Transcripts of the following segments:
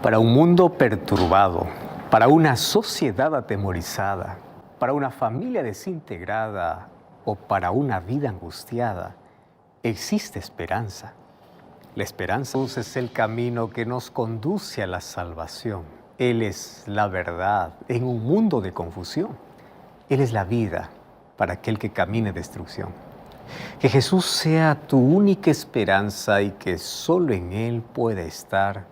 Para un mundo perturbado, para una sociedad atemorizada, para una familia desintegrada o para una vida angustiada, existe esperanza. La esperanza es el camino que nos conduce a la salvación. Él es la verdad en un mundo de confusión. Él es la vida para aquel que camine destrucción. Que Jesús sea tu única esperanza y que solo en Él pueda estar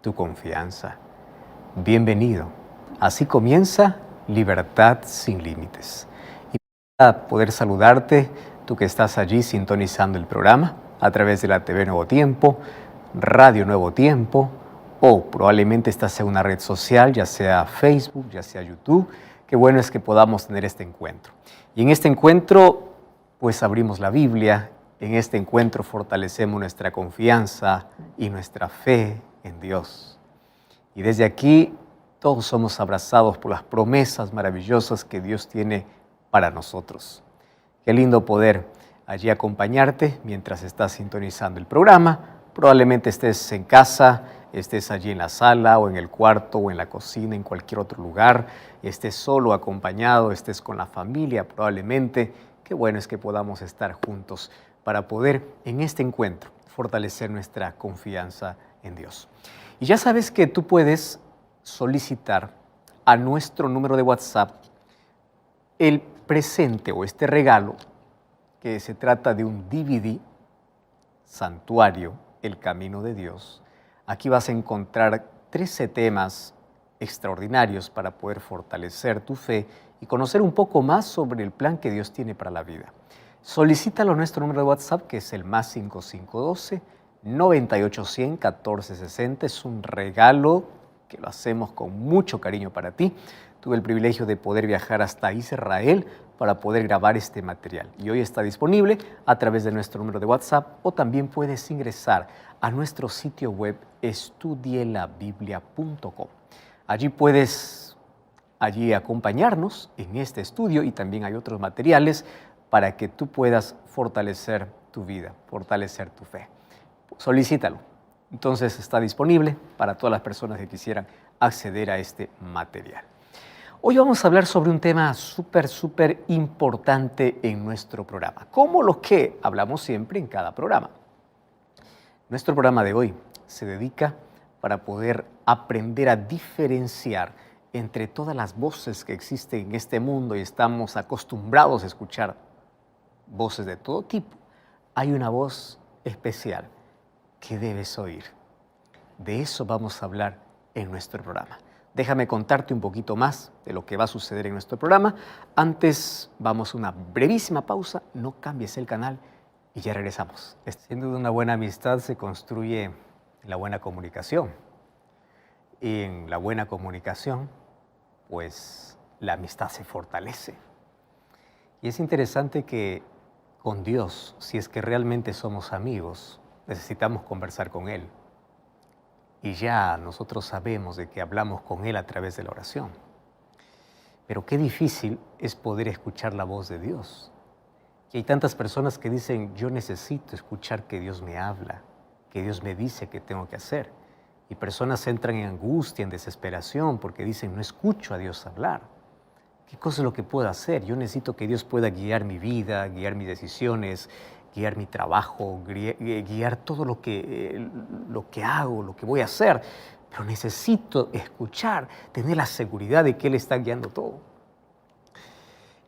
tu confianza. Bienvenido. Así comienza Libertad sin Límites. Y para poder saludarte, tú que estás allí sintonizando el programa a través de la TV Nuevo Tiempo, Radio Nuevo Tiempo, o probablemente estás en una red social, ya sea Facebook, ya sea YouTube. Qué bueno es que podamos tener este encuentro. Y en este encuentro, pues abrimos la Biblia. En este encuentro fortalecemos nuestra confianza y nuestra fe en Dios. Y desde aquí todos somos abrazados por las promesas maravillosas que Dios tiene para nosotros. Qué lindo poder allí acompañarte mientras estás sintonizando el programa. Probablemente estés en casa, estés allí en la sala o en el cuarto o en la cocina, en cualquier otro lugar, estés solo, acompañado, estés con la familia probablemente. Qué bueno es que podamos estar juntos para poder en este encuentro fortalecer nuestra confianza en Dios. Y ya sabes que tú puedes solicitar a nuestro número de WhatsApp el presente o este regalo, que se trata de un DVD, Santuario, el Camino de Dios. Aquí vas a encontrar 13 temas extraordinarios para poder fortalecer tu fe y conocer un poco más sobre el plan que Dios tiene para la vida. Solicítalo a nuestro número de WhatsApp, que es el +5512 9810 1460. Es un regalo que lo hacemos con mucho cariño para ti. Tuve el privilegio de poder viajar hasta Israel para poder grabar este material. Y hoy está disponible a través de nuestro número de WhatsApp, o también puedes ingresar a nuestro sitio web estudielabiblia.com. Allí puedes acompañarnos en este estudio, y también hay otros materiales para que tú puedas fortalecer tu vida, fortalecer tu fe. Solicítalo. Entonces está disponible para todas las personas que quisieran acceder a este material. Hoy vamos a hablar sobre un tema súper importante en nuestro programa, como lo que hablamos siempre en cada programa. Nuestro programa de hoy se dedica para poder aprender a diferenciar entre todas las voces que existen en este mundo, y estamos acostumbrados a escuchar voces de todo tipo. Hay una voz especial que debes oír. De eso vamos a hablar en nuestro programa. Déjame contarte un poquito más de lo que va a suceder en nuestro programa. Antes vamos a una brevísima pausa, no cambies el canal y ya regresamos. Sin duda, una buena amistad se construye en la buena comunicación. Y en la buena comunicación, pues la amistad se fortalece. Y es interesante que con Dios, si es que realmente somos amigos, necesitamos conversar con Él. Y ya nosotros sabemos de que hablamos con Él a través de la oración. Pero qué difícil es poder escuchar la voz de Dios. Y hay tantas personas que dicen, yo necesito escuchar que Dios me habla, que Dios me dice qué tengo que hacer. Y personas entran en angustia, en desesperación, porque dicen, no escucho a Dios hablar. ¿Qué cosa es lo que puedo hacer? Yo necesito que Dios pueda guiar mi vida, guiar mis decisiones, guiar mi trabajo, guiar todo lo que hago, lo que voy a hacer. Pero necesito escuchar, tener la seguridad de que Él está guiando todo.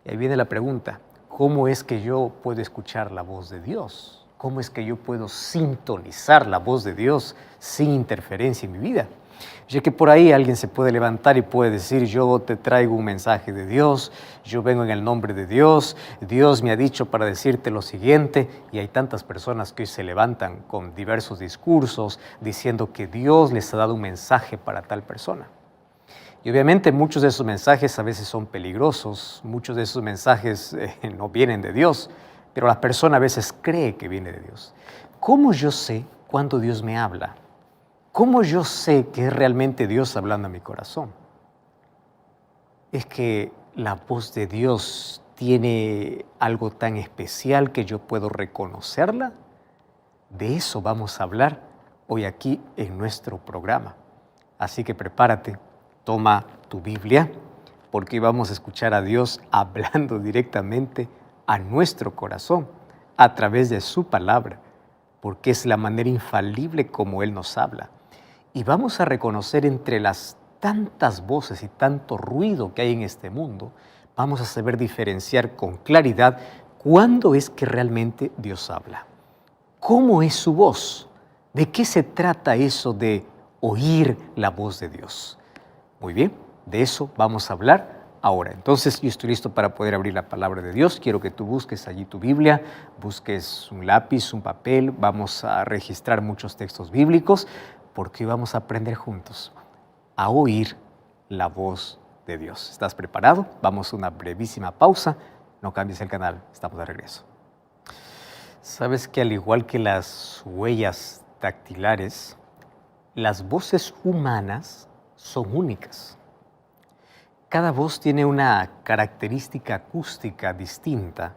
Y ahí viene la pregunta, ¿cómo es que yo puedo escuchar la voz de Dios? ¿Cómo es que yo puedo sintonizar la voz de Dios sin interferencia en mi vida? Ya que por ahí alguien se puede levantar y puede decir, yo te traigo un mensaje de Dios, yo vengo en el nombre de Dios, Dios me ha dicho para decirte lo siguiente, y hay tantas personas que hoy se levantan con diversos discursos diciendo que Dios les ha dado un mensaje para tal persona. Y obviamente muchos de esos mensajes a veces son peligrosos, muchos de esos mensajes no vienen de Dios, pero la persona a veces cree que viene de Dios. ¿Cómo yo sé cuándo Dios me habla? ¿Cómo yo sé que es realmente Dios hablando a mi corazón? Es que la voz de Dios tiene algo tan especial que yo puedo reconocerla. De eso vamos a hablar hoy aquí en nuestro programa. Así que prepárate, toma tu Biblia, porque vamos a escuchar a Dios hablando directamente a nuestro corazón a través de su palabra, porque es la manera infalible como Él nos habla. Y vamos a reconocer entre las tantas voces y tanto ruido que hay en este mundo, vamos a saber diferenciar con claridad cuándo es que realmente Dios habla. ¿Cómo es su voz? ¿De qué se trata eso de oír la voz de Dios? Muy bien, de eso vamos a hablar ahora. Entonces yo estoy listo para poder abrir la palabra de Dios. Quiero que tú busques allí tu Biblia, busques un lápiz, un papel. Vamos a registrar muchos textos bíblicos porque vamos a aprender juntos a oír la voz de Dios. ¿Estás preparado? Vamos a una brevísima pausa. No cambies el canal, estamos de regreso. ¿Sabes que al igual que las huellas dactilares, las voces humanas son únicas? Cada voz tiene una característica acústica distinta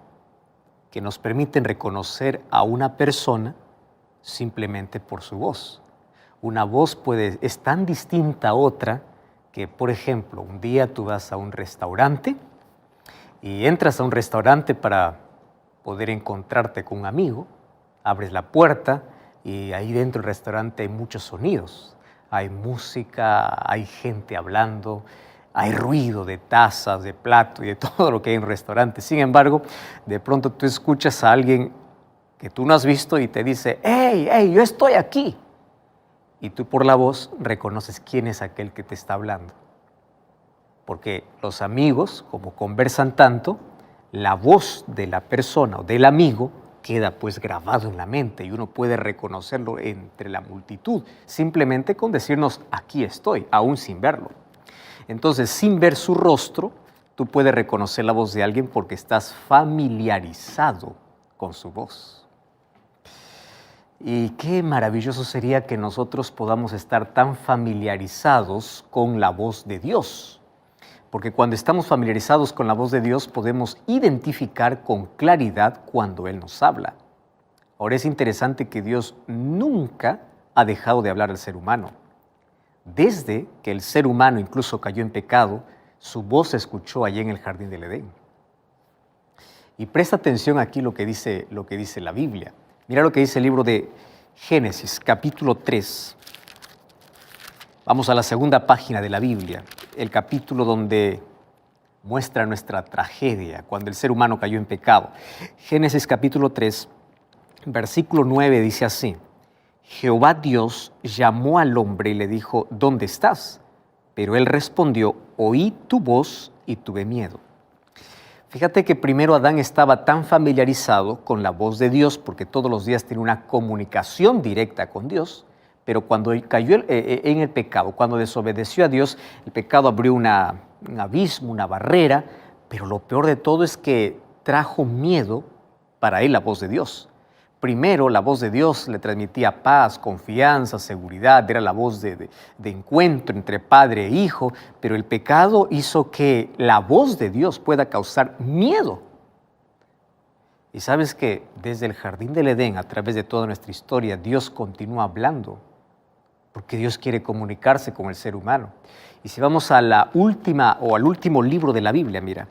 que nos permiten reconocer a una persona simplemente por su voz. Una voz es tan distinta a otra que, por ejemplo, un día tú vas a un restaurante y entras a un restaurante para poder encontrarte con un amigo, abres la puerta y ahí dentro del restaurante hay muchos sonidos. Hay música, hay gente hablando, hay ruido de tazas, de platos y de todo lo que hay en un restaurante. Sin embargo, de pronto tú escuchas a alguien que tú no has visto y te dice, ¡hey, hey, yo estoy aquí! Y tú por la voz reconoces quién es aquel que te está hablando. Porque los amigos, como conversan tanto, la voz de la persona o del amigo queda pues grabado en la mente y uno puede reconocerlo entre la multitud, simplemente con decirnos, aquí estoy, aún sin verlo. Entonces, sin ver su rostro, tú puedes reconocer la voz de alguien porque estás familiarizado con su voz. Y qué maravilloso sería que nosotros podamos estar tan familiarizados con la voz de Dios. Porque cuando estamos familiarizados con la voz de Dios, podemos identificar con claridad cuando Él nos habla. Ahora es interesante que Dios nunca ha dejado de hablar al ser humano. Desde que el ser humano incluso cayó en pecado, su voz se escuchó allí en el jardín del Edén. Y presta atención aquí lo que dice la Biblia. Mira lo que dice el libro de Génesis, capítulo 3. Vamos a la segunda página de la Biblia, el capítulo donde muestra nuestra tragedia, cuando el ser humano cayó en pecado. Génesis capítulo 3, versículo 9 dice así: Jehová Dios llamó al hombre y le dijo, ¿dónde estás? Pero él respondió, oí tu voz y tuve miedo. Fíjate que primero Adán estaba tan familiarizado con la voz de Dios, porque todos los días tiene una comunicación directa con Dios, pero cuando cayó en el pecado, cuando desobedeció a Dios, el pecado abrió un abismo, una barrera, pero lo peor de todo es que trajo miedo para él la voz de Dios. Primero, la voz de Dios le transmitía paz, confianza, seguridad, era la voz de encuentro entre padre e hijo, pero el pecado hizo que la voz de Dios pueda causar miedo. Y sabes que desde el jardín del Edén, a través de toda nuestra historia, Dios continúa hablando, porque Dios quiere comunicarse con el ser humano. Y si vamos a la última o al último libro de la Biblia, mira,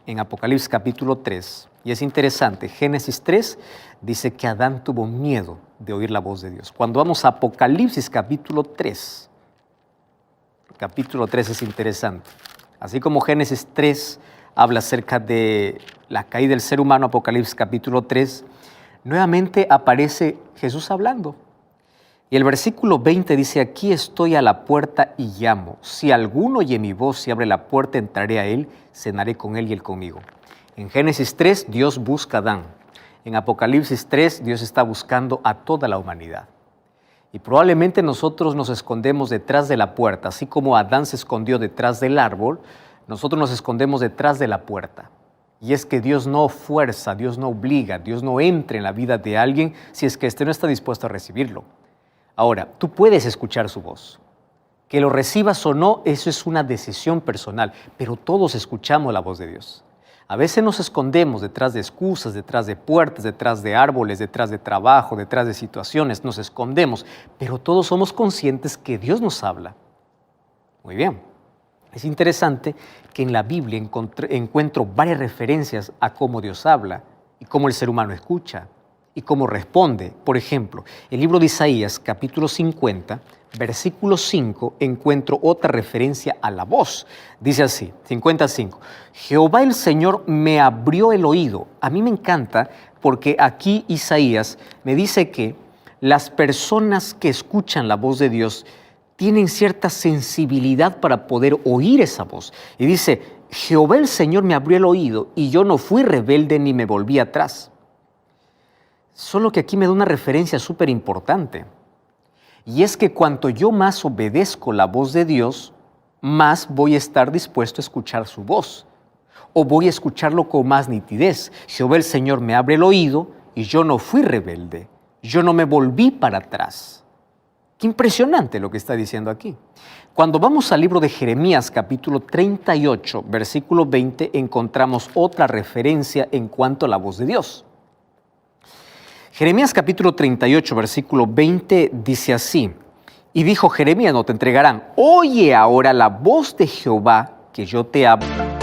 en Apocalipsis capítulo 3, y es interesante, Génesis 3 dice que Adán tuvo miedo de oír la voz de Dios. Cuando vamos a Apocalipsis capítulo 3 es interesante. Así como Génesis 3 habla acerca de la caída del ser humano, Apocalipsis capítulo 3, nuevamente aparece Jesús hablando. Y el versículo 20 dice, aquí estoy a la puerta y llamo. Si alguno oye mi voz y abre la puerta, entraré a él, cenaré con él y él conmigo. En Génesis 3, Dios busca a Adán. En Apocalipsis 3, Dios está buscando a toda la humanidad. Y probablemente nosotros nos escondemos detrás de la puerta, así como Adán se escondió detrás del árbol, nosotros nos escondemos detrás de la puerta. Y es que Dios no fuerza, Dios no obliga, Dios no entra en la vida de alguien si es que éste no está dispuesto a recibirlo. Ahora, tú puedes escuchar su voz. Que lo recibas o no, eso es una decisión personal, pero todos escuchamos la voz de Dios. A veces nos escondemos detrás de excusas, detrás de puertas, detrás de árboles, detrás de trabajo, detrás de situaciones, nos escondemos, pero todos somos conscientes que Dios nos habla. Muy bien. Es interesante que en la Biblia encuentro varias referencias a cómo Dios habla y cómo el ser humano escucha y cómo responde. Por ejemplo, el libro de Isaías, capítulo 50, versículo 5, encuentro otra referencia a la voz. Dice así, 55, Jehová el Señor me abrió el oído. A mí me encanta porque aquí Isaías me dice que las personas que escuchan la voz de Dios tienen cierta sensibilidad para poder oír esa voz. Y dice, Jehová el Señor me abrió el oído y yo no fui rebelde ni me volví atrás. Solo que aquí me da una referencia súper importante. Y es que cuanto yo más obedezco la voz de Dios, más voy a estar dispuesto a escuchar su voz. O voy a escucharlo con más nitidez. Jehová el Señor me abre el oído y yo no fui rebelde. Yo no me volví para atrás. Qué impresionante lo que está diciendo aquí. Cuando vamos al libro de Jeremías, capítulo 38, versículo 20, encontramos otra referencia en cuanto a la voz de Dios. Jeremías capítulo 38, versículo 20 dice así, y dijo Jeremías, no te entregarán, oye ahora la voz de Jehová que yo te hablo.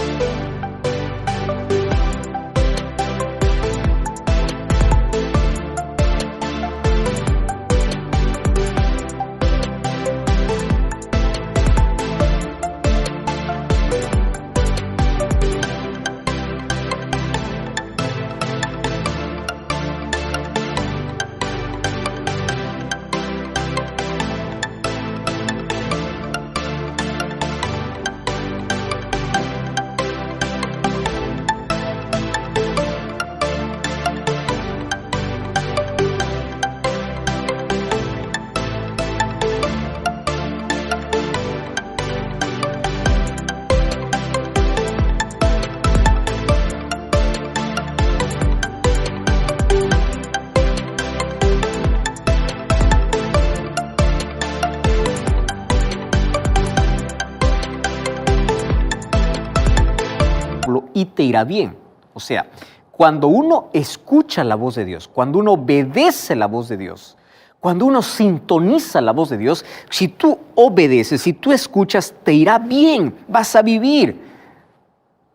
Y te irá bien. O sea, cuando uno escucha la voz de Dios, cuando uno obedece la voz de Dios, cuando uno sintoniza la voz de Dios, si tú obedeces, si tú escuchas, te irá bien, vas a vivir.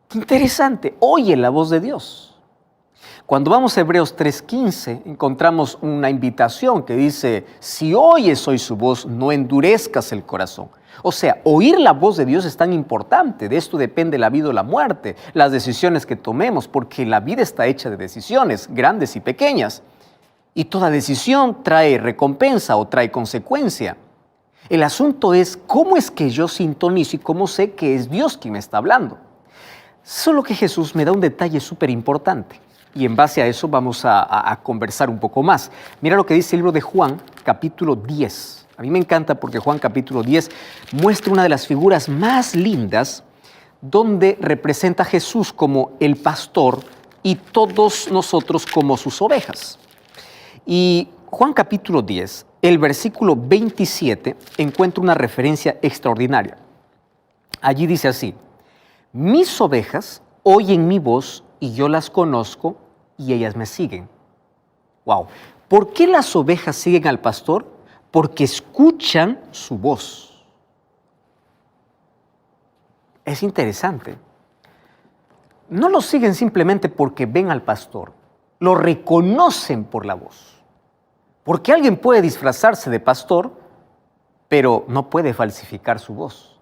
Qué interesante, oye la voz de Dios. Cuando vamos a Hebreos 3:15, encontramos una invitación que dice, si oyes hoy su voz, no endurezcas el corazón. O sea, oír la voz de Dios es tan importante. De esto depende la vida o la muerte, las decisiones que tomemos, porque la vida está hecha de decisiones, grandes y pequeñas. Y toda decisión trae recompensa o trae consecuencia. El asunto es cómo es que yo sintonizo y cómo sé que es Dios quien me está hablando. Solo que Jesús me da un detalle súper importante. Y en base a eso vamos a conversar un poco más. Mira lo que dice el libro de Juan, capítulo 10. A mí me encanta porque Juan capítulo 10 muestra una de las figuras más lindas donde representa a Jesús como el pastor y todos nosotros como sus ovejas. Y Juan capítulo 10, el versículo 27, encuentra una referencia extraordinaria. Allí dice así, mis ovejas oyen mi voz y yo las conozco y ellas me siguen. Wow. ¿Por qué las ovejas siguen al pastor? Porque escuchan su voz. Es interesante. No lo siguen simplemente porque ven al pastor, lo reconocen por la voz. Porque alguien puede disfrazarse de pastor, pero no puede falsificar su voz.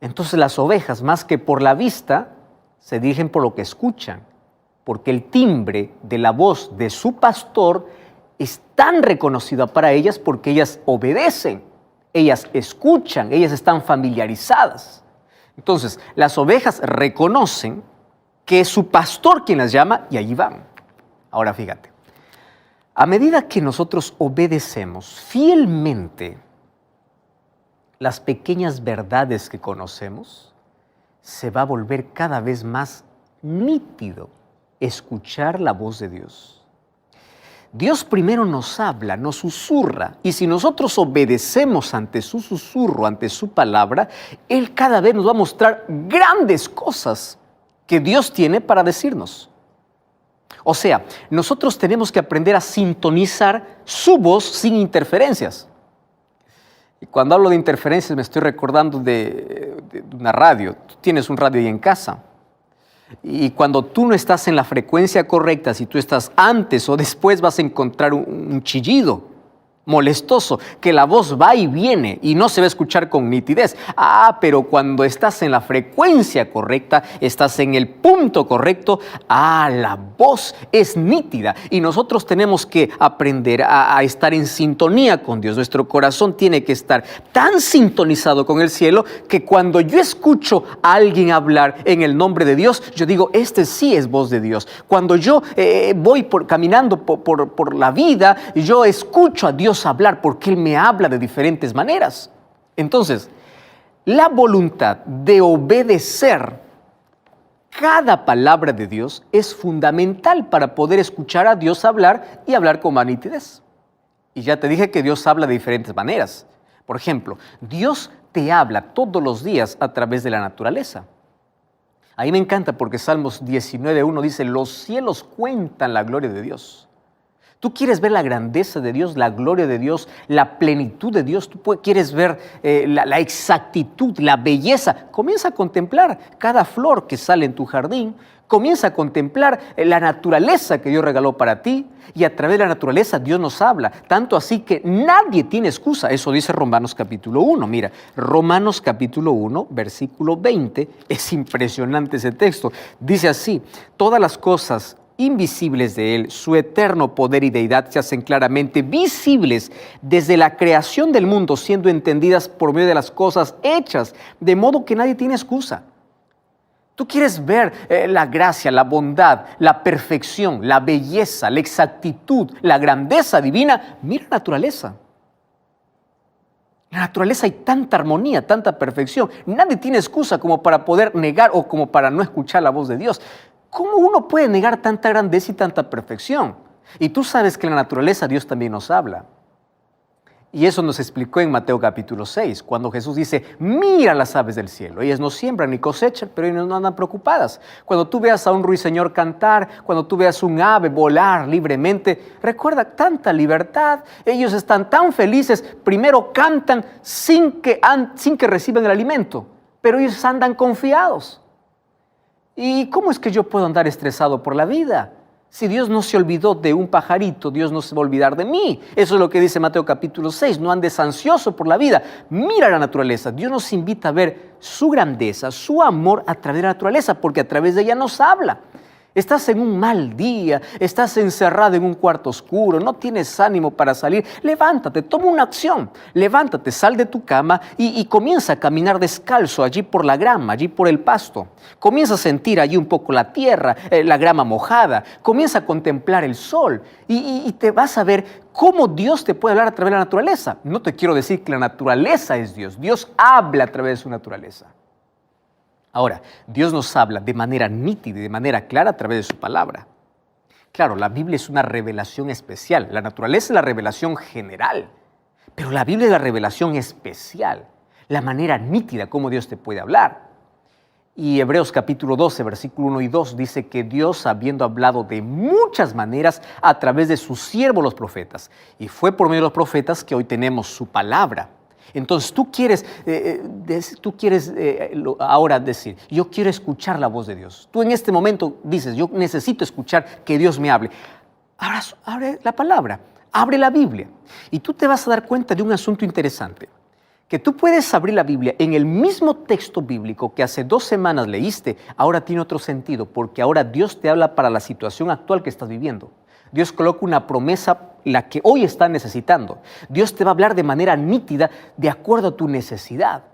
Entonces las ovejas, más que por la vista, se dirigen por lo que escuchan, porque el timbre de la voz de su pastor es tan reconocida para ellas porque ellas obedecen, ellas escuchan, ellas están familiarizadas. Entonces, las ovejas reconocen que es su pastor quien las llama y allí van. Ahora fíjate, a medida que nosotros obedecemos fielmente las pequeñas verdades que conocemos, se va a volver cada vez más nítido escuchar la voz de Dios. Dios primero nos habla, nos susurra, y si nosotros obedecemos ante su susurro, ante su palabra, Él cada vez nos va a mostrar grandes cosas que Dios tiene para decirnos. O sea, nosotros tenemos que aprender a sintonizar su voz sin interferencias. Y cuando hablo de interferencias me estoy recordando de una radio. Tú tienes un radio ahí en casa. Y cuando tú no estás en la frecuencia correcta, si tú estás antes o después, vas a encontrar un chillido molestoso, que la voz va y viene y no se va a escuchar con nitidez. Pero cuando estás en la frecuencia correcta, estás en el punto correcto, la voz es nítida. Y nosotros tenemos que aprender a estar en sintonía con Dios. Nuestro corazón tiene que estar tan sintonizado con el cielo que cuando yo escucho a alguien hablar en el nombre de Dios, yo digo, este sí es voz de Dios. Cuando yo voy caminando por la vida, yo escucho a Dios hablar porque Él me habla de diferentes maneras. Entonces, la voluntad de obedecer cada palabra de Dios es fundamental para poder escuchar a Dios hablar y hablar con más nitidez. Y ya te dije que Dios habla de diferentes maneras. Por ejemplo, Dios te habla todos los días a través de la naturaleza. Ahí me encanta porque Salmos 19:1 dice, los cielos cuentan la gloria de Dios. Tú quieres ver la grandeza de Dios, la gloria de Dios, la plenitud de Dios. Tú quieres ver la exactitud, la belleza. Comienza a contemplar cada flor que sale en tu jardín. Comienza a contemplar la naturaleza que Dios regaló para ti. Y a través de la naturaleza Dios nos habla. Tanto así que nadie tiene excusa. Eso dice Romanos capítulo 1. Mira, Romanos capítulo 1, versículo 20. Es impresionante ese texto. Dice así, todas las cosas invisibles de Él, su eterno poder y deidad se hacen claramente visibles desde la creación del mundo, siendo entendidas por medio de las cosas hechas, de modo que nadie tiene excusa. Tú quieres ver la gracia, la bondad, la perfección, la belleza, la exactitud, la grandeza divina. Mira la naturaleza. En la naturaleza hay tanta armonía, tanta perfección. Nadie tiene excusa como para poder negar o como para no escuchar la voz de Dios. ¿Cómo uno puede negar tanta grandeza y tanta perfección? Y tú sabes que en la naturaleza Dios también nos habla. Y eso nos explicó en Mateo capítulo 6, cuando Jesús dice, mira las aves del cielo. Ellas no siembran ni cosechan, pero ellas no andan preocupadas. Cuando tú veas a un ruiseñor cantar, cuando tú veas un ave volar libremente, recuerda tanta libertad. Ellos están tan felices, primero cantan sin que reciban el alimento, pero ellos andan confiados. ¿Y cómo es que yo puedo andar estresado por la vida? Si Dios no se olvidó de un pajarito, Dios no se va a olvidar de mí. Eso es lo que dice Mateo capítulo 6. No andes ansioso por la vida. Mira la naturaleza. Dios nos invita a ver su grandeza, su amor a través de la naturaleza, porque a través de ella nos habla. Estás en un mal día, estás encerrado en un cuarto oscuro, no tienes ánimo para salir. Levántate, toma una acción. Levántate, sal de tu cama y comienza a caminar descalzo allí por la grama, allí por el pasto. Comienza a sentir allí un poco la tierra, la grama mojada. Comienza a contemplar el sol y te vas a ver cómo Dios te puede hablar a través de la naturaleza. No te quiero decir que la naturaleza es Dios. Dios habla a través de su naturaleza. Ahora, Dios nos habla de manera nítida y de manera clara a través de su palabra. Claro, la Biblia es una revelación especial. La naturaleza es la revelación general, pero la Biblia es la revelación especial, la manera nítida como Dios te puede hablar. Y Hebreos capítulo 12, versículo 1 y 2 dice que Dios, habiendo hablado de muchas maneras a través de sus siervos los profetas, y fue por medio de los profetas que hoy tenemos su palabra. Entonces tú quieres ahora decir, yo quiero escuchar la voz de Dios. Tú en este momento dices, yo necesito escuchar que Dios me hable. Ahora abre la palabra, abre la Biblia y tú te vas a dar cuenta de un asunto interesante. Que tú puedes abrir la Biblia en el mismo texto bíblico que hace 2 semanas leíste, ahora tiene otro sentido, porque ahora Dios te habla para la situación actual que estás viviendo. Dios coloca una promesa, la que hoy estás necesitando. Dios te va a hablar de manera nítida de acuerdo a tu necesidad.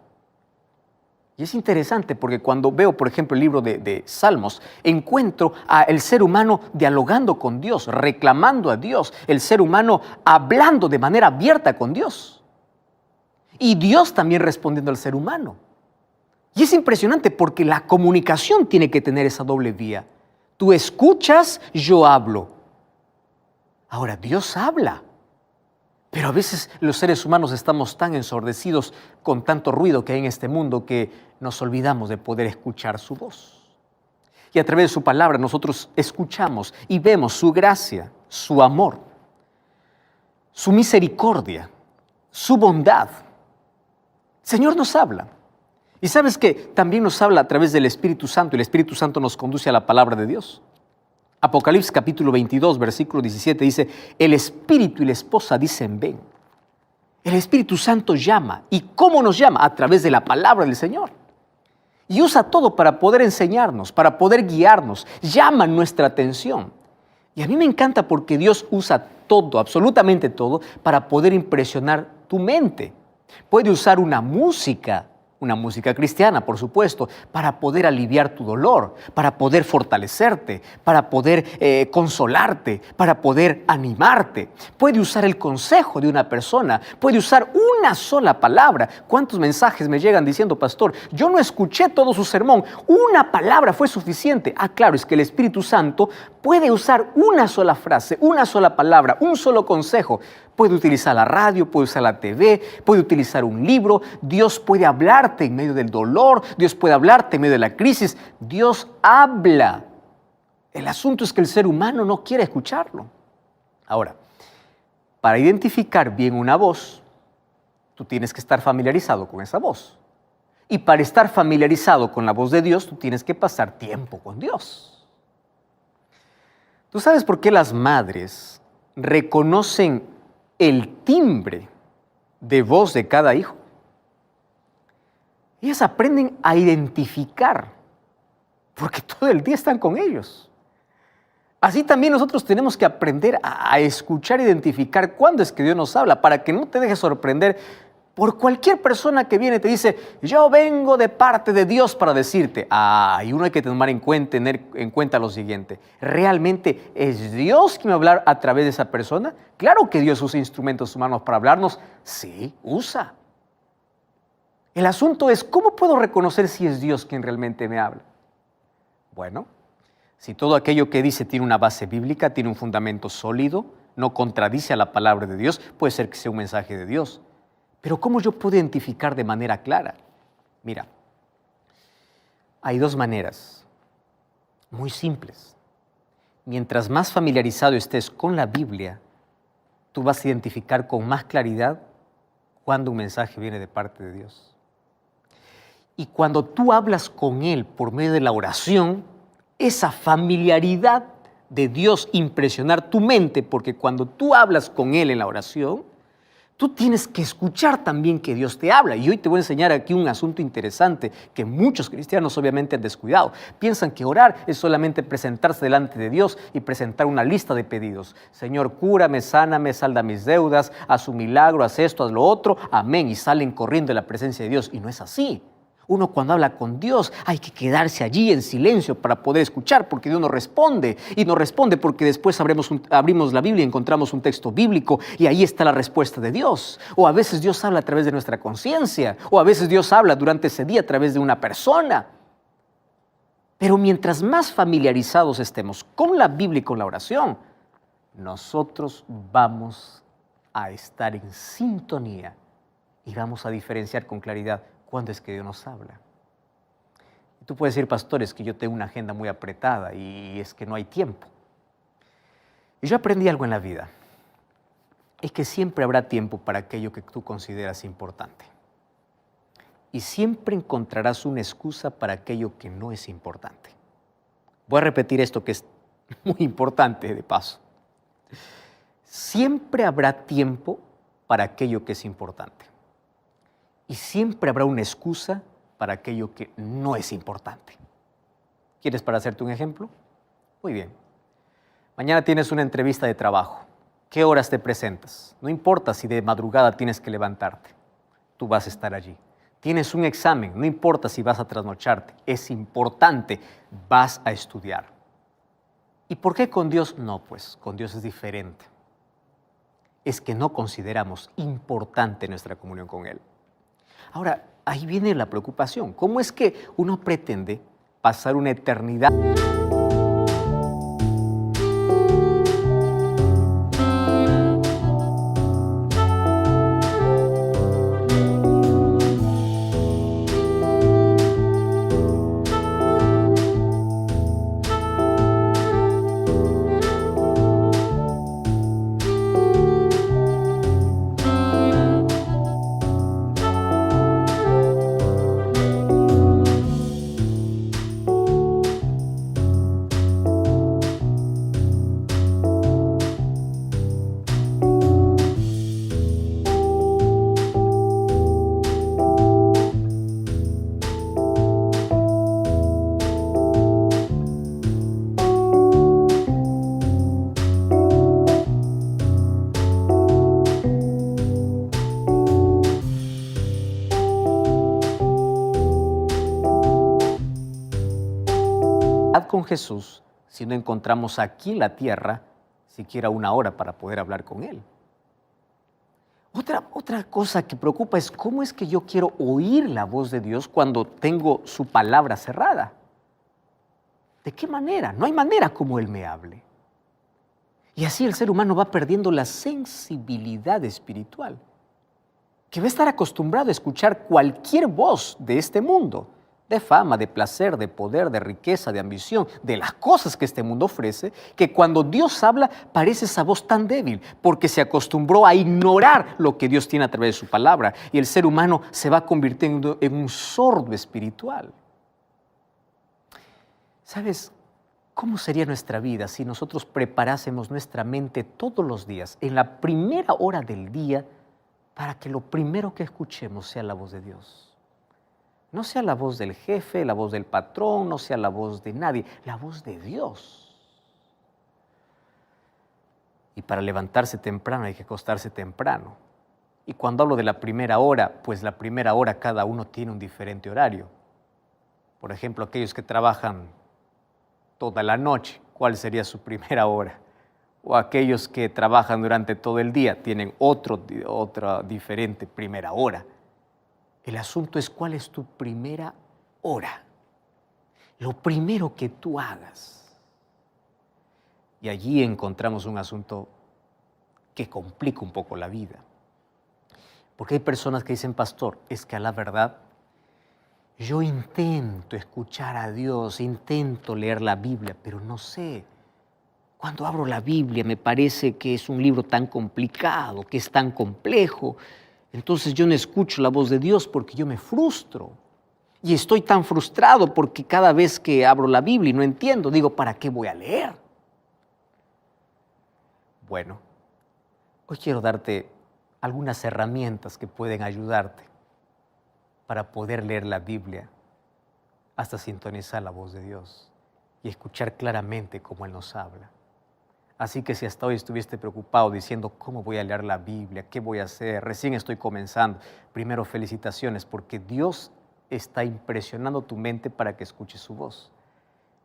Y es interesante porque cuando veo, por ejemplo, el libro de Salmos, encuentro al ser humano dialogando con Dios, reclamando a Dios, el ser humano hablando de manera abierta con Dios. Y Dios también respondiendo al ser humano. Y es impresionante porque la comunicación tiene que tener esa doble vía. Tú escuchas, yo hablo. Ahora, Dios habla, pero a veces los seres humanos estamos tan ensordecidos con tanto ruido que hay en este mundo que nos olvidamos de poder escuchar su voz. Y a través de su palabra nosotros escuchamos y vemos su gracia, su amor, su misericordia, su bondad. El Señor nos habla. Y sabes que también nos habla a través del Espíritu Santo, y el Espíritu Santo nos conduce a la palabra de Dios. Apocalipsis capítulo 22, versículo 17 dice, el Espíritu y la esposa dicen ven. El Espíritu Santo llama. ¿Y cómo nos llama? A través de la palabra del Señor. Y usa todo para poder enseñarnos, para poder guiarnos. Llama nuestra atención. Y a mí me encanta porque Dios usa todo, absolutamente todo, para poder impresionar tu mente. Puede usar una música cristiana, por supuesto, para poder aliviar tu dolor, para poder fortalecerte, para poder consolarte, para poder animarte. Puede usar el consejo de una persona, puede usar una sola palabra. ¿Cuántos mensajes me llegan diciendo, pastor, yo no escuché todo su sermón, una palabra fue suficiente? Ah, claro, es que el Espíritu Santo puede usar una sola frase, una sola palabra, un solo consejo. Puede utilizar la radio, puede usar la TV, puede utilizar un libro. Dios puede hablarte en medio del dolor, Dios puede hablarte en medio de la crisis. Dios habla. El asunto es que el ser humano no quiere escucharlo. Ahora, para identificar bien una voz, tú tienes que estar familiarizado con esa voz. Y para estar familiarizado con la voz de Dios, tú tienes que pasar tiempo con Dios. ¿Tú sabes por qué las madres reconocen el timbre de voz de cada hijo? Ellas aprenden a identificar, porque todo el día están con ellos. Así también nosotros tenemos que aprender a escuchar e identificar cuándo es que Dios nos habla, para que no te dejes sorprender por cualquier persona que viene y te dice, yo vengo de parte de Dios para decirte. Y uno hay que tomar tener en cuenta lo siguiente. ¿Realmente es Dios quien va a hablar a través de esa persona? Claro que Dios usa instrumentos humanos para hablarnos. Sí, usa. El asunto es, ¿cómo puedo reconocer si es Dios quien realmente me habla? Bueno, si todo aquello que dice tiene una base bíblica, tiene un fundamento sólido, no contradice a la palabra de Dios, puede ser que sea un mensaje de Dios. Pero ¿cómo yo puedo identificar de manera clara? Mira, hay dos maneras muy simples. Mientras más familiarizado estés con la Biblia, tú vas a identificar con más claridad cuando un mensaje viene de parte de Dios. Y cuando tú hablas con Él por medio de la oración, esa familiaridad de Dios impresionar tu mente, porque cuando tú hablas con Él en la oración, tú tienes que escuchar también que Dios te habla. Y hoy te voy a enseñar aquí un asunto interesante que muchos cristianos obviamente han descuidado. Piensan que orar es solamente presentarse delante de Dios y presentar una lista de pedidos. Señor, cúrame, sáname, salda mis deudas, haz un milagro, haz esto, haz lo otro. Amén. Y salen corriendo de la presencia de Dios. Y no es así. Uno cuando habla con Dios hay que quedarse allí en silencio para poder escuchar, porque Dios nos responde. Y nos responde porque después abrimos la Biblia y encontramos un texto bíblico y ahí está la respuesta de Dios. O a veces Dios habla a través de nuestra conciencia, o a veces Dios habla durante ese día a través de una persona. Pero mientras más familiarizados estemos con la Biblia y con la oración, nosotros vamos a estar en sintonía y vamos a diferenciar con claridad cuándo es que Dios nos habla. Y tú puedes decir, pastor, es que yo tengo una agenda muy apretada y es que no hay tiempo. Y yo aprendí algo en la vida. Es que siempre habrá tiempo para aquello que tú consideras importante. Y siempre encontrarás una excusa para aquello que no es importante. Voy a repetir esto que es muy importante de paso. Siempre habrá tiempo para aquello que es importante. Y siempre habrá una excusa para aquello que no es importante. ¿Quieres para hacerte un ejemplo? Muy bien. Mañana tienes una entrevista de trabajo. ¿Qué horas te presentas? No importa si de madrugada tienes que levantarte. Tú vas a estar allí. Tienes un examen. No importa si vas a trasnocharte. Es importante. Vas a estudiar. ¿Y por qué con Dios? No, pues con Dios es diferente. Es que no consideramos importante nuestra comunión con Él. Ahora, ahí viene la preocupación. ¿Cómo es que uno pretende pasar una eternidad? con Jesús si no encontramos aquí en la tierra siquiera una hora para poder hablar con Él? Otra cosa que preocupa es cómo es que yo quiero oír la voz de Dios cuando tengo su palabra cerrada. ¿De qué manera? No hay manera como Él me hable. Y así el ser humano va perdiendo la sensibilidad espiritual, que va a estar acostumbrado a escuchar cualquier voz de este mundo, de fama, de placer, de poder, de riqueza, de ambición, de las cosas que este mundo ofrece, que cuando Dios habla parece esa voz tan débil, porque se acostumbró a ignorar lo que Dios tiene a través de su palabra, y el ser humano se va convirtiendo en un sordo espiritual. ¿Sabes cómo sería nuestra vida si nosotros preparásemos nuestra mente todos los días, en la primera hora del día, para que lo primero que escuchemos sea la voz de Dios? No sea la voz del jefe, la voz del patrón, no sea la voz de nadie, la voz de Dios. Y para levantarse temprano hay que acostarse temprano. Y cuando hablo de la primera hora, pues la primera hora cada uno tiene un diferente horario. Por ejemplo, aquellos que trabajan toda la noche, ¿cuál sería su primera hora? O aquellos que trabajan durante todo el día tienen otra diferente primera hora. El asunto es cuál es tu primera hora, lo primero que tú hagas. Y allí encontramos un asunto que complica un poco la vida. Porque hay personas que dicen, pastor, es que a la verdad yo intento escuchar a Dios, intento leer la Biblia, pero no sé. Cuando abro la Biblia me parece que es un libro tan complicado, que es tan complejo. Entonces yo no escucho la voz de Dios porque yo me frustro. Y estoy tan frustrado porque cada vez que abro la Biblia y no entiendo, digo, ¿para qué voy a leer? Bueno, hoy quiero darte algunas herramientas que pueden ayudarte para poder leer la Biblia hasta sintonizar la voz de Dios y escuchar claramente cómo Él nos habla. Así que si hasta hoy estuviste preocupado diciendo, ¿cómo voy a leer la Biblia? ¿Qué voy a hacer? Recién estoy comenzando. Primero, felicitaciones, porque Dios está impresionando tu mente para que escuches su voz.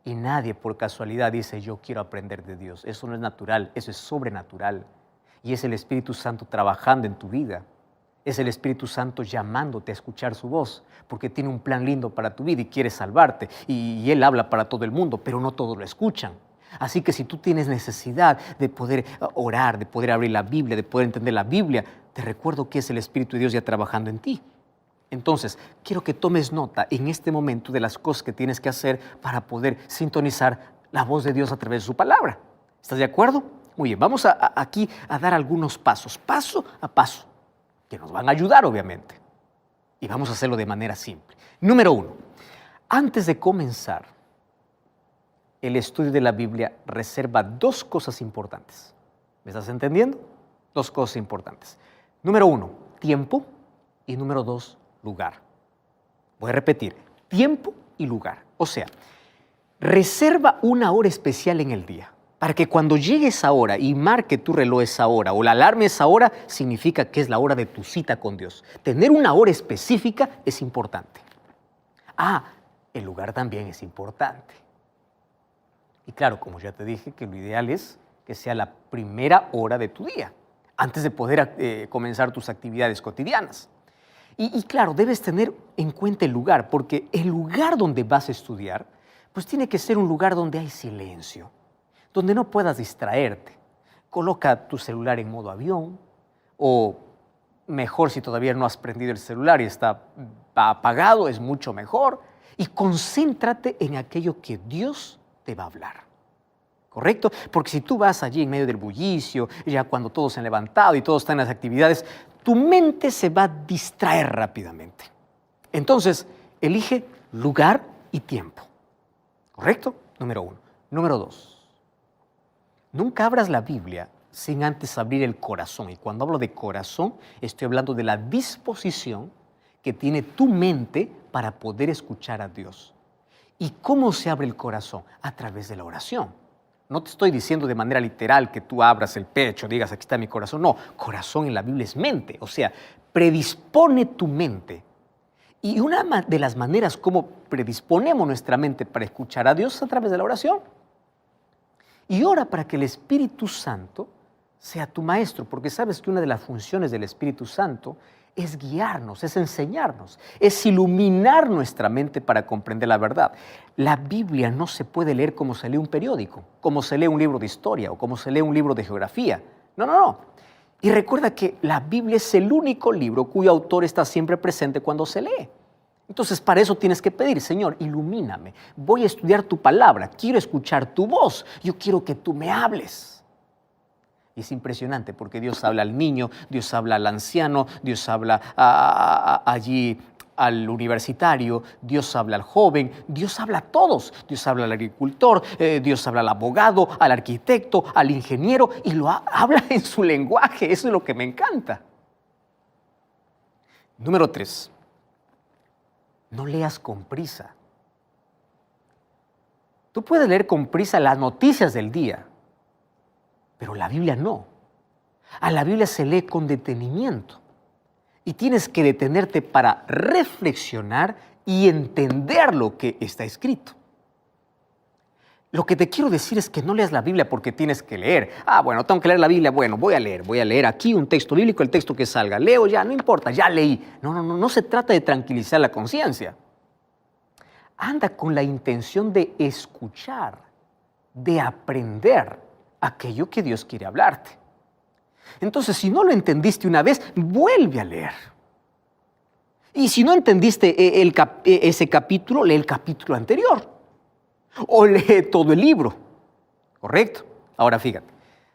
Y nadie por casualidad dice, yo quiero aprender de Dios. Eso no es natural, eso es sobrenatural. Y es el Espíritu Santo trabajando en tu vida. Es el Espíritu Santo llamándote a escuchar su voz, porque tiene un plan lindo para tu vida y quiere salvarte. Y Él habla para todo el mundo, pero no todos lo escuchan. Así que si tú tienes necesidad de poder orar, de poder abrir la Biblia, de poder entender la Biblia, te recuerdo que es el Espíritu de Dios ya trabajando en ti. Entonces, quiero que tomes nota en este momento de las cosas que tienes que hacer para poder sintonizar la voz de Dios a través de su palabra. ¿Estás de acuerdo? Muy bien, vamos aquí a dar algunos pasos, paso a paso, que nos van a ayudar obviamente. Y vamos a hacerlo de manera simple. Número 1, antes de comenzar el estudio de la Biblia, reserva 2 cosas importantes. ¿Me estás entendiendo? 2 cosas importantes. Número 1, tiempo. Y número 2, lugar. Voy a repetir, tiempo y lugar. O sea, reserva una hora especial en el día para que cuando llegue esa hora y marque tu reloj esa hora o la alarma esa hora, significa que es la hora de tu cita con Dios. Tener una hora específica es importante. El lugar también es importante. Y claro, como ya te dije, que lo ideal es que sea la primera hora de tu día, antes de poder comenzar tus actividades cotidianas. Y claro, debes tener en cuenta el lugar, porque el lugar donde vas a estudiar, pues tiene que ser un lugar donde hay silencio, donde no puedas distraerte. Coloca tu celular en modo avión, o mejor si todavía no has prendido el celular y está apagado, es mucho mejor. Y concéntrate en aquello que Dios te va a hablar. ¿Correcto? Porque si tú vas allí en medio del bullicio, ya cuando todos se han levantado y todos están en las actividades, tu mente se va a distraer rápidamente. Entonces, elige lugar y tiempo. ¿Correcto? Número 1. Número 2. Nunca abras la Biblia sin antes abrir el corazón. Y cuando hablo de corazón, estoy hablando de la disposición que tiene tu mente para poder escuchar a Dios. ¿Y cómo se abre el corazón? A través de la oración. No te estoy diciendo de manera literal que tú abras el pecho, digas, aquí está mi corazón. No, corazón en la Biblia es mente. O sea, predispone tu mente Y una de las maneras como predisponemos nuestra mente para escuchar a Dios es a través de la oración. Y ora para que el Espíritu Santo sea tu maestro, porque sabes que una de las funciones del Espíritu Santo es guiarnos, es enseñarnos, es iluminar nuestra mente para comprender la verdad. La Biblia no se puede leer como se lee un periódico, como se lee un libro de historia o como se lee un libro de geografía. No, no, no. Y recuerda que la Biblia es el único libro cuyo autor está siempre presente cuando se lee. Entonces, para eso tienes que pedir, Señor, ilumíname. Voy a estudiar tu palabra, quiero escuchar tu voz, yo quiero que tú me hables. Y es impresionante porque Dios habla al niño, Dios habla al anciano, Dios habla allí al universitario, Dios habla al joven, Dios habla a todos. Dios habla al agricultor, Dios habla al abogado, al arquitecto, al ingeniero y lo habla en su lenguaje. Eso es lo que me encanta. Número 3. No leas con prisa. Tú puedes leer con prisa las noticias del día, pero la Biblia no. A la Biblia se lee con detenimiento y tienes que detenerte para reflexionar y entender lo que está escrito. Lo que te quiero decir es que no leas la Biblia porque tienes que leer. Bueno, tengo que leer la Biblia. Bueno, voy a leer aquí un texto bíblico, el texto que salga. Leo ya, no importa, ya leí. No se trata de tranquilizar la conciencia. Anda con la intención de escuchar, de aprender aquello que Dios quiere hablarte. Entonces, si no lo entendiste una vez, vuelve a leer. Y si no entendiste ese capítulo, lee el capítulo anterior. O lee todo el libro, ¿correcto? Ahora fíjate,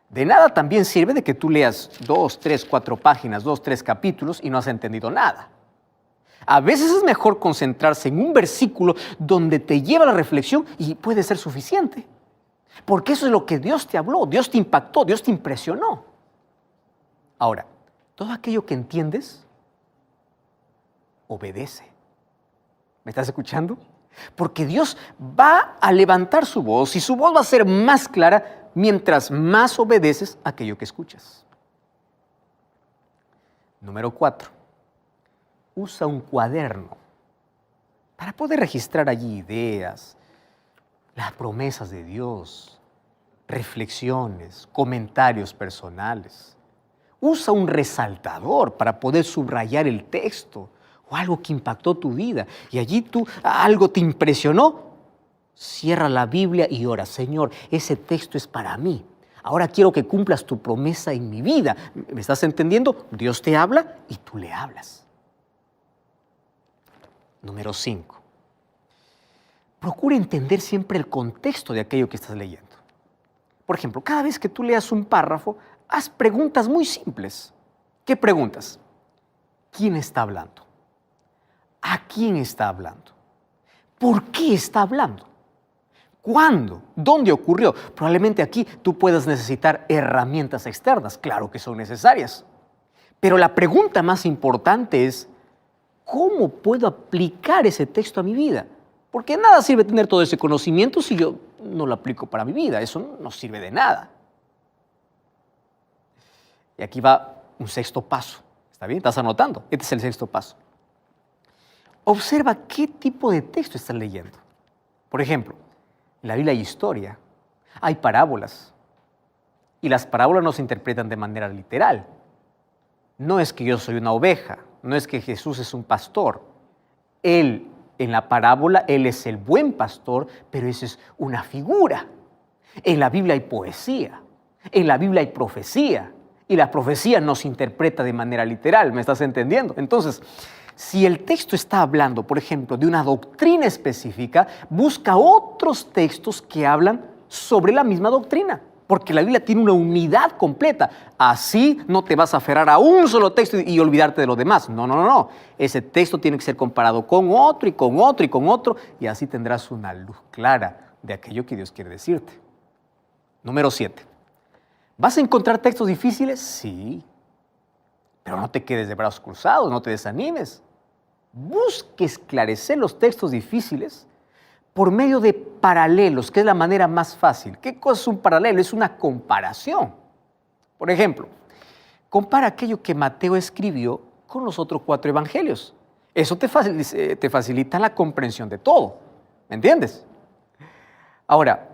de nada también sirve de que tú leas 2, 3, 4 páginas, 2, 3 capítulos y no has entendido nada. A veces es mejor concentrarse en un versículo donde te lleva a la reflexión y puede ser suficiente. Porque eso es lo que Dios te habló, Dios te impactó, Dios te impresionó. Ahora, todo aquello que entiendes, obedece. ¿Me estás escuchando? Porque Dios va a levantar su voz y su voz va a ser más clara mientras más obedeces a aquello que escuchas. Número 4. Usa un cuaderno para poder registrar allí ideas, las promesas de Dios, reflexiones, comentarios personales. Usa un resaltador para poder subrayar el texto o algo que impactó tu vida y allí algo te impresionó. Cierra la Biblia y ora, Señor, ese texto es para mí. Ahora quiero que cumplas tu promesa en mi vida. ¿Me estás entendiendo? Dios te habla y tú le hablas. Número 5. Procura entender siempre el contexto de aquello que estás leyendo. Por ejemplo, cada vez que tú leas un párrafo, haz preguntas muy simples. ¿Qué preguntas? ¿Quién está hablando? ¿A quién está hablando? ¿Por qué está hablando? ¿Cuándo? ¿Dónde ocurrió? Probablemente aquí tú puedas necesitar herramientas externas. Claro que son necesarias. Pero la pregunta más importante es, ¿cómo puedo aplicar ese texto a mi vida? Porque nada sirve tener todo ese conocimiento si yo no lo aplico para mi vida. Eso no sirve de nada. Y aquí va un sexto paso. ¿Está bien? ¿Estás anotando? Este es el sexto paso. Observa qué tipo de texto estás leyendo. Por ejemplo, en la Biblia hay historia, hay parábolas. Y las parábolas no se interpretan de manera literal. No es que yo soy una oveja, no es que Jesús es un pastor. Él, en la parábola, Él es el buen pastor, pero esa es una figura. En la Biblia hay poesía, en la Biblia hay profecía. Y la profecía no se interpreta de manera literal, ¿me estás entendiendo? Entonces, si el texto está hablando, por ejemplo, de una doctrina específica, busca otros textos que hablan sobre la misma doctrina, porque la Biblia tiene una unidad completa. Así no te vas a aferrar a un solo texto y olvidarte de los demás. No. Ese texto tiene que ser comparado con otro y con otro y con otro, y así tendrás una luz clara de aquello que Dios quiere decirte. Número 7. ¿Vas a encontrar textos difíciles? Sí. Pero no te quedes de brazos cruzados, no te desanimes. Busque esclarecer los textos difíciles por medio de paralelos, que es la manera más fácil. ¿Qué cosa es un paralelo? Es una comparación. Por ejemplo, compara aquello que Mateo escribió con los otros 4 evangelios. Eso te facilita la comprensión de todo, ¿me entiendes? Ahora,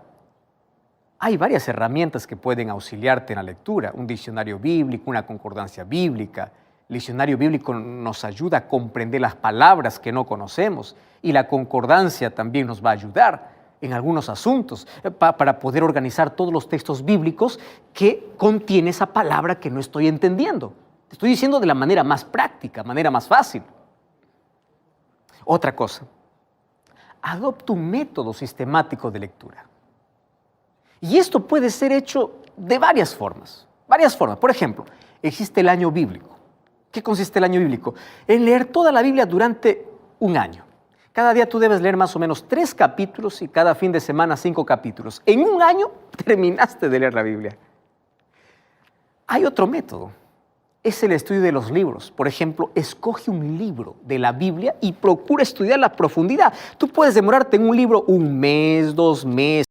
hay varias herramientas que pueden auxiliarte en la lectura. Un diccionario bíblico, una concordancia bíblica. El diccionario bíblico nos ayuda a comprender las palabras que no conocemos y la concordancia también nos va a ayudar en algunos asuntos para poder organizar todos los textos bíblicos que contiene esa palabra que no estoy entendiendo. Te estoy diciendo de la manera más práctica, manera más fácil. Otra cosa, adopta un método sistemático de lectura. Y esto puede ser hecho de varias formas. Por ejemplo, existe el año bíblico. ¿Qué consiste el año bíblico? En leer toda la Biblia durante un año. Cada día tú debes leer más o menos 3 capítulos y cada fin de semana 5 capítulos. En un año terminaste de leer la Biblia. Hay otro método. Es el estudio de los libros. Por ejemplo, escoge un libro de la Biblia y procura estudiar la profundidad. Tú puedes demorarte en un libro 1 mes, 2 meses.